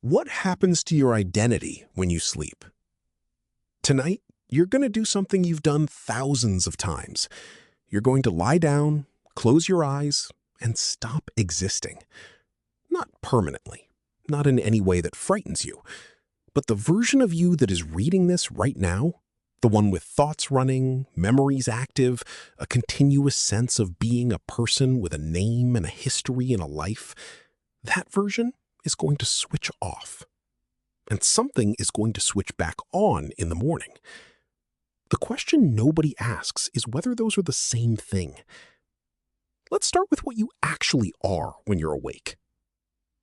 What happens to your identity when you sleep? Tonight, you're going to do something you've done thousands of times. You're going to lie down, close your eyes, and stop existing. Not permanently, not in any way that frightens you, but the version of you that is reading this right now, the one with thoughts running, memories active, a continuous sense of being a person with a name and a history and a life, that version is going to switch off. And something is going to switch back on in the morning. The question nobody asks is whether those are the same thing. Let's start with what you actually are when you're awake.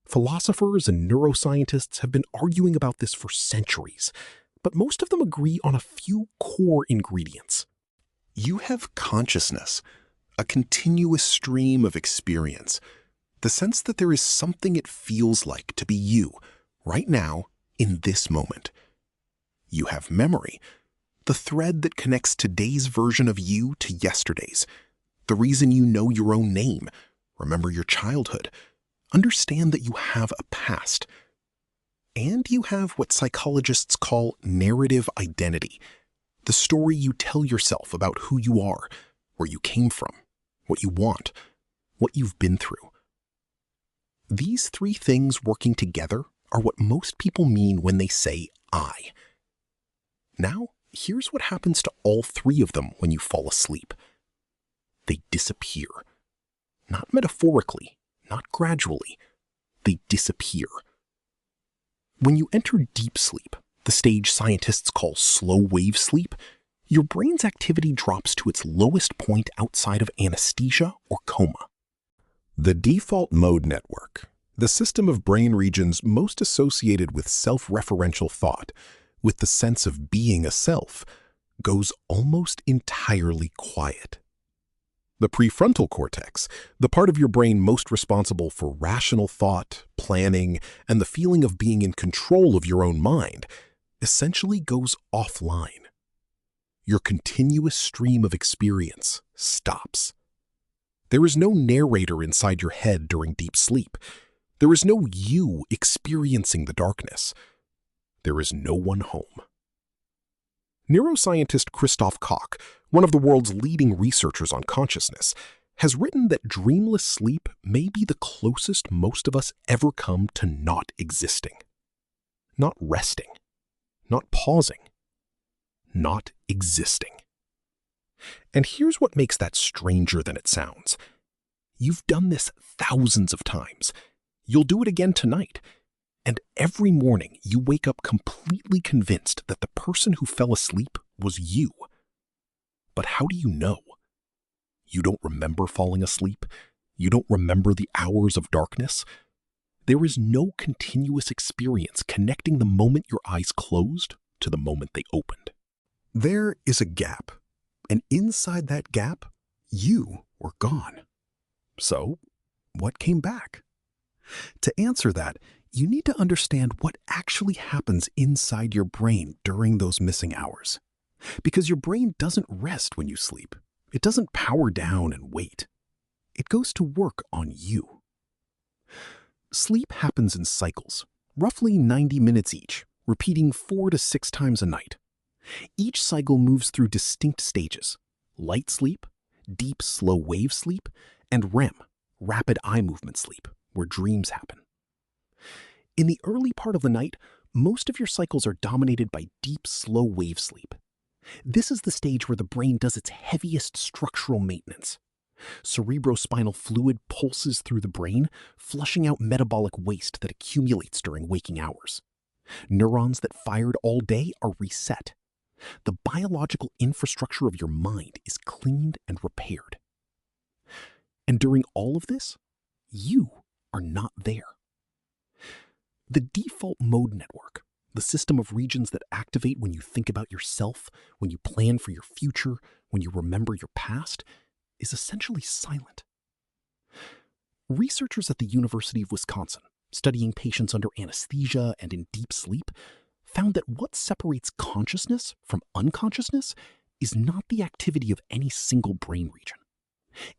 Philosophers and neuroscientists have been arguing about this for centuries, but most of them agree on a few core ingredients. You have consciousness, a continuous stream of experience, the sense that there is something it feels like to be you, right now, in this moment. You have memory, the thread that connects today's version of you to yesterday's, the reason you know your own name, remember your childhood, understand that you have a past. And you have what psychologists call narrative identity, the story you tell yourself about who you are, where you came from, what you want, what you've been through. These three things working together are what most people mean when they say I. Now, here's what happens to all three of them when you fall asleep. They disappear. Not metaphorically, not gradually. They disappear. When you enter deep sleep, the stage scientists call slow wave sleep, your brain's activity drops to its lowest point outside of anesthesia or coma. The default mode network, the system of brain regions most associated with self-referential thought, with the sense of being a self, goes almost entirely quiet. The prefrontal cortex, the part of your brain most responsible for rational thought, planning, and the feeling of being in control of your own mind, essentially goes offline. Your continuous stream of experience stops. There is no narrator inside your head during deep sleep. There is no you experiencing the darkness. There is no one home. Neuroscientist Christoph Koch, one of the world's leading researchers on consciousness, has written that dreamless sleep may be the closest most of us ever come to not existing. Not resting. Not pausing. Not existing. And here's what makes that stranger than it sounds. You've done this thousands of times. You'll do it again tonight. And every morning you wake up completely convinced that the person who fell asleep was you. But how do you know? You don't remember falling asleep. You don't remember the hours of darkness. There is no continuous experience connecting the moment your eyes closed to the moment they opened. There is a gap. And inside that gap, you were gone. So, what came back? To answer that, you need to understand what actually happens inside your brain during those missing hours. Because your brain doesn't rest when you sleep. It doesn't power down and wait. It goes to work on you. Sleep happens in cycles, roughly 90 minutes each, repeating 4 to 6 times a night. Each cycle moves through distinct stages: light sleep, deep slow wave sleep, and REM, rapid eye movement sleep, where dreams happen. In the early part of the night, most of your cycles are dominated by deep slow wave sleep. This is the stage where the brain does its heaviest structural maintenance. Cerebrospinal fluid pulses through the brain, flushing out metabolic waste that accumulates during waking hours. Neurons that fired all day are reset. The biological infrastructure of your mind is cleaned and repaired. And during all of this, you are not there. The default mode network, the system of regions that activate when you think about yourself, when you plan for your future, when you remember your past, is essentially silent. Researchers at the University of Wisconsin, studying patients under anesthesia and in deep sleep, found that what separates consciousness from unconsciousness is not the activity of any single brain region.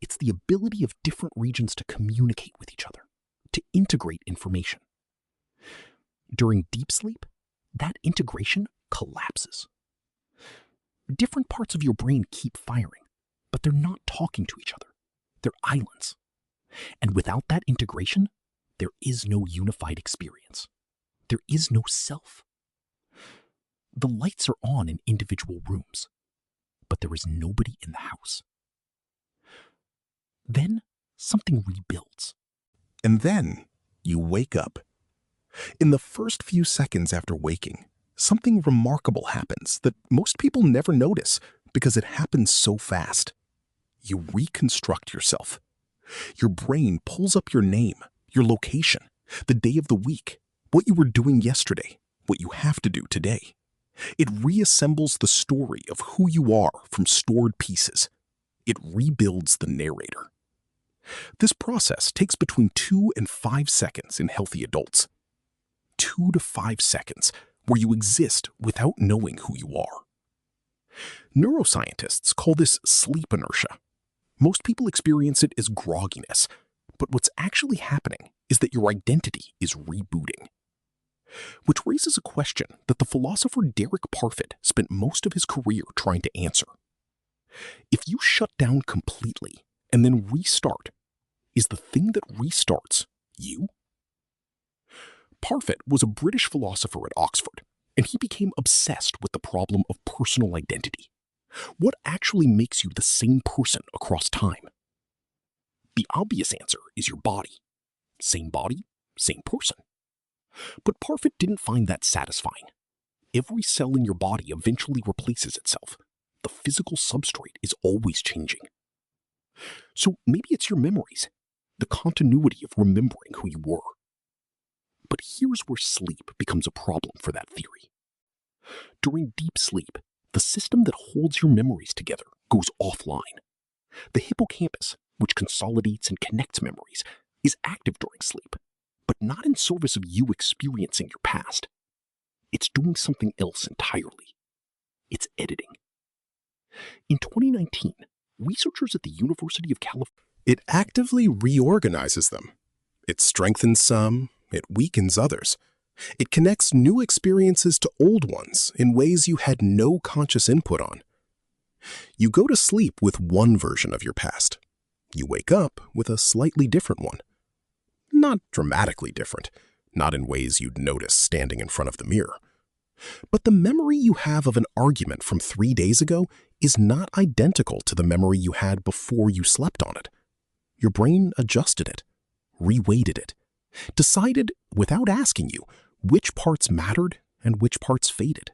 It's the ability of different regions to communicate with each other, to integrate information. During deep sleep, that integration collapses. Different parts of your brain keep firing, but they're not talking to each other. They're islands. And without that integration, there is no unified experience. There is no self. The lights are on in individual rooms, but there is nobody in the house. Then something rebuilds. And then you wake up. In the first few seconds after waking, something remarkable happens that most people never notice because it happens so fast. You reconstruct yourself. Your brain pulls up your name, your location, the day of the week, what you were doing yesterday, what you have to do today. It reassembles the story of who you are from stored pieces. It rebuilds the narrator. This process takes between 2 and 5 seconds in healthy adults. 2 to 5 seconds where you exist without knowing who you are. Neuroscientists call this sleep inertia. Most people experience it as grogginess, but what's actually happening is that your identity is rebooting. Which raises a question that the philosopher Derek Parfit spent most of his career trying to answer. If you shut down completely and then restart, is the thing that restarts you? Parfit was a British philosopher at Oxford, and he became obsessed with the problem of personal identity. What actually makes you the same person across time? The obvious answer is your body. Same body, same person. But Parfit didn't find that satisfying. Every cell in your body eventually replaces itself. The physical substrate is always changing. So maybe it's your memories, the continuity of remembering who you were. But here's where sleep becomes a problem for that theory. During deep sleep, the system that holds your memories together goes offline. The hippocampus, which consolidates and connects memories, is active during sleep, but not in service of you experiencing your past. It's doing something else entirely. It's editing. In 2019, researchers at the University of California. It actively reorganizes them. It strengthens some, it weakens others. It connects new experiences to old ones in ways you had no conscious input on. You go to sleep with one version of your past. You wake up with a slightly different one. Not dramatically different, not in ways you'd notice standing in front of the mirror. But the memory you have of an argument from 3 days ago is not identical to the memory you had before you slept on it. Your brain adjusted it, reweighted it, decided without asking you which parts mattered and which parts faded.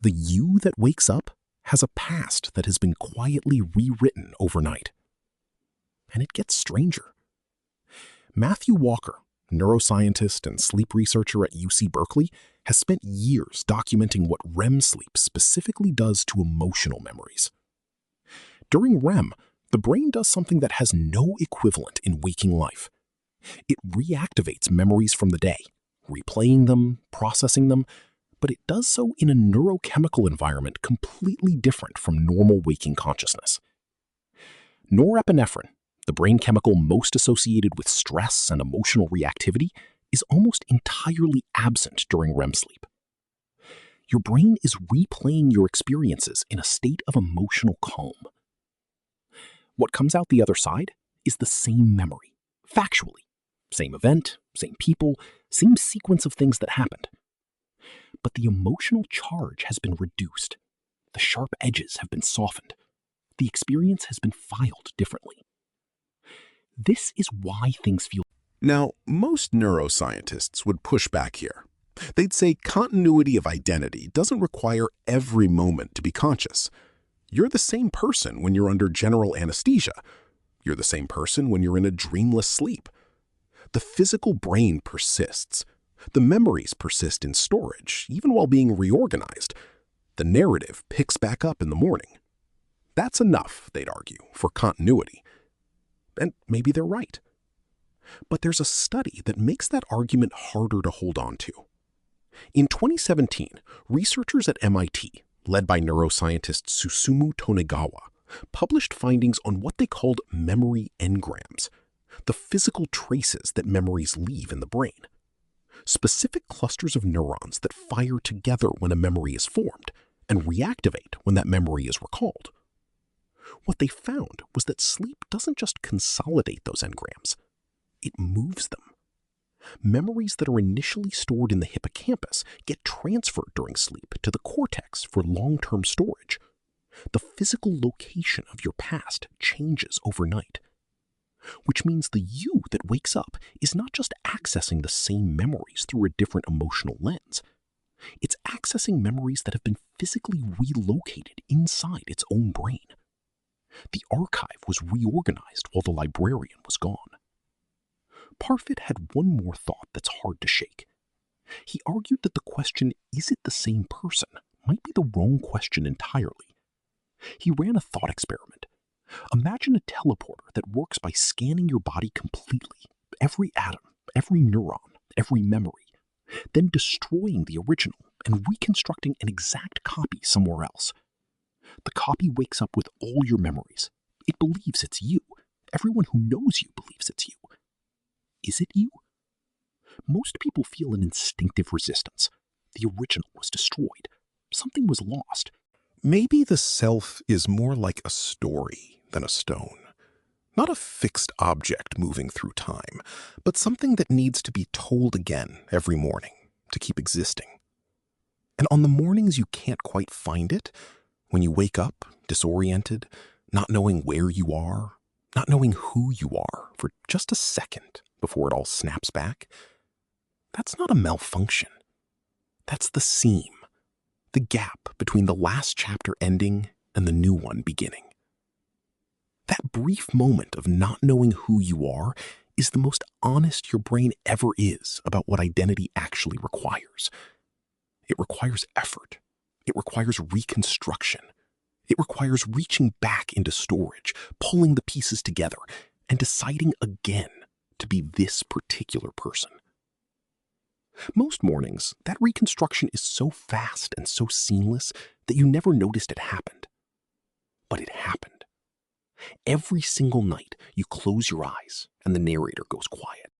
The you that wakes up has a past that has been quietly rewritten overnight. And it gets stranger. Matthew Walker, neuroscientist and sleep researcher at UC Berkeley, has spent years documenting what REM sleep specifically does to emotional memories. During REM, the brain does something that has no equivalent in waking life. It reactivates memories from the day, replaying them, processing them, but it does so in a neurochemical environment completely different from normal waking consciousness. Norepinephrine, the brain chemical most associated with stress and emotional reactivity, is almost entirely absent during REM sleep. Your brain is replaying your experiences in a state of emotional calm. What comes out the other side is the same memory, factually. Same event, same people, same sequence of things that happened. But the emotional charge has been reduced. The sharp edges have been softened. The experience has been filed differently. This is why things feel. Now, most neuroscientists would push back here. They'd say continuity of identity doesn't require every moment to be conscious. You're the same person when you're under general anesthesia. You're the same person when you're in a dreamless sleep. The physical brain persists. The memories persist in storage, even while being reorganized. The narrative picks back up in the morning. That's enough, they'd argue, for continuity. And maybe they're right. But there's a study that makes that argument harder to hold on to. In 2017, researchers at MIT, led by neuroscientist Susumu Tonegawa, published findings on what they called memory engrams, the physical traces that memories leave in the brain. specific clusters of neurons that fire together when a memory is formed and reactivate when that memory is recalled. What they found was that sleep doesn't just consolidate those engrams, it moves them. Memories that are initially stored in the hippocampus get transferred during sleep to the cortex for long-term storage. The physical location of your past changes overnight, which means the you that wakes up is not just accessing the same memories through a different emotional lens. It's accessing memories that have been physically relocated inside its own brain. The archive was reorganized while the librarian was gone. Parfit had one more thought that's hard to shake. He argued that the question, "Is it the same person?" might be the wrong question entirely. He ran a thought experiment. Imagine a teleporter that works by scanning your body completely, every atom, every neuron, every memory, then destroying the original and reconstructing an exact copy somewhere else. The copy wakes up with all your memories. It believes it's you. Everyone who knows you believes it's you. Is it you? Most people feel an instinctive resistance. The original was destroyed. Something was lost. Maybe the self is more like a story than a stone. Not a fixed object moving through time, but something that needs to be told again every morning to keep existing. And on the mornings you can't quite find it, when you wake up disoriented, not knowing where you are, not knowing who you are for just a second before it all snaps back, that's not a malfunction. That's the seam, the gap between the last chapter ending and the new one beginning. That brief moment of not knowing who you are is the most honest your brain ever is about what identity actually requires. It requires effort. It requires reconstruction. It requires reaching back into storage, pulling the pieces together, and deciding again to be this particular person. Most mornings, that reconstruction is so fast and so seamless that you never noticed it happened. But it happened. Every single night, you close your eyes and the narrator goes quiet.